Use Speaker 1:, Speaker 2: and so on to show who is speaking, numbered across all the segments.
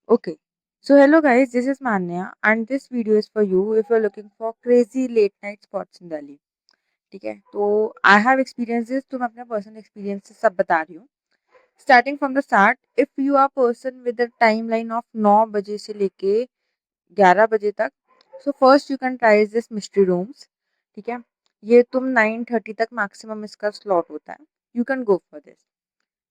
Speaker 1: Okay. So hello guys, this is Manya and this video is for you if you're looking for crazy late night spots in Delhi. ठीक है, तो I have experiences, तो मैं अपना personal experiences सब बता रही हूँ. Starting from the start, if you are person with the timeline of 9 बजे से लेके 11 बजे तक, so first you can try this mystery rooms. ठीक है, ये तुम 9:30 तक मैक्सिमम इसका स्लॉट होता है. You can go for this.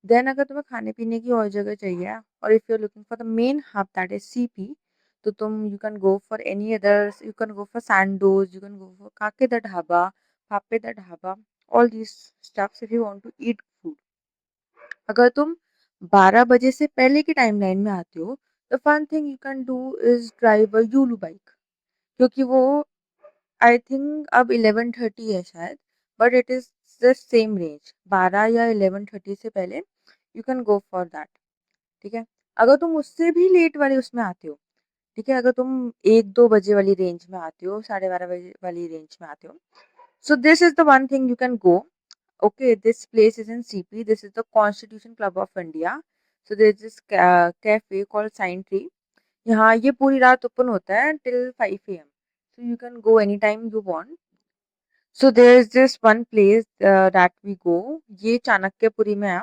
Speaker 1: Then अगर तुम्हें खाने पीने की और जगह चाहिए और if you are looking for the main hub that is CP, तो तुम you can go for any others. You can go for Sandoz, you can go for Kake Da Dhaba, Pape Da Dhaba, all these stuffs if you want to eat food. अगर तुम 12 बजे से पहले की time line में आते हो, the fun thing you can do is drive a Yulu bike, क्योंकि वो आई थिंक अब 11:30 है शायद, but it is the same range. 12 या 11:30 से पहले you can go for that. ठीक है, अगर तुम उससे भी लेट वाले उसमें आते हो, ठीक है, अगर तुम 1-2 बजे वाली रेंज में आते हो, 12:30 बजे वाली रेंज में आते हो, so this is the one thing you can go. Okay, this place is in CP. This is the constitution club of India. So this is this cafe called sign tree. यहाँ ये पूरी रात open होता है till 5 AM. So you can go any time you want. So there is this one place that we go. ये चाणक्यपुरी में है.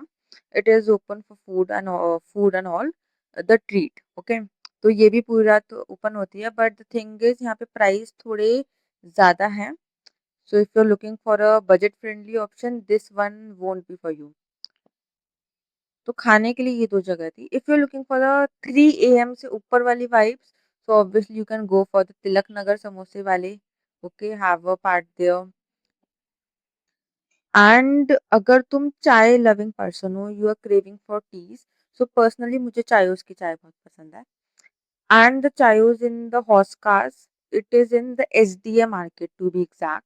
Speaker 1: It is open for food and all the treat. Okay, तो ये भी पूरी रात ओपन होती है, बट द थिंग इज यहाँ पे प्राइस थोड़े ज़्यादा हैं. So if you are looking for a budget friendly option, this one won't be for you. तो खाने के लिए ये दो जगह थी. If you are looking for the 3 AM से ऊपर वाली vibes, so obviously you can go for the Tilak Nagar समोसे वाले. Okay, have a part there. And अगर तुम चाय लविंग पर्सन हो, you are craving for teas, so personally मुझे चायोस की चाय बहुत पसंद है. And the Chaayos in the Hauz Khas, it is in the SDA market to be exact.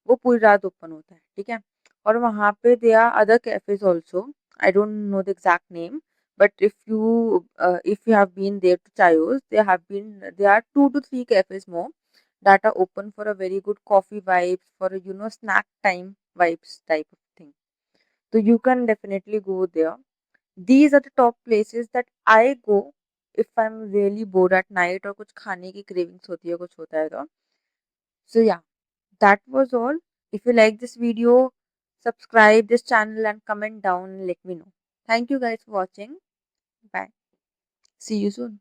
Speaker 1: वो पूरी रात ओपन होता है. ठीक है, और वहाँ पे they are other cafes also. I don't know the exact name, but if you have been there to Chaayos, there are 2 to 3 cafes more that are open for a very good coffee vibes, for a snack time vibes type of thing. So you can definitely go there. These are the top places that I go if I'm really bored at night और कुछ खाने की cravings होती है, कुछ होता है तो. So yeah, that was all. If you like this video, subscribe this channel and comment down and let me know. Thank you guys for watching. Bye. See you soon.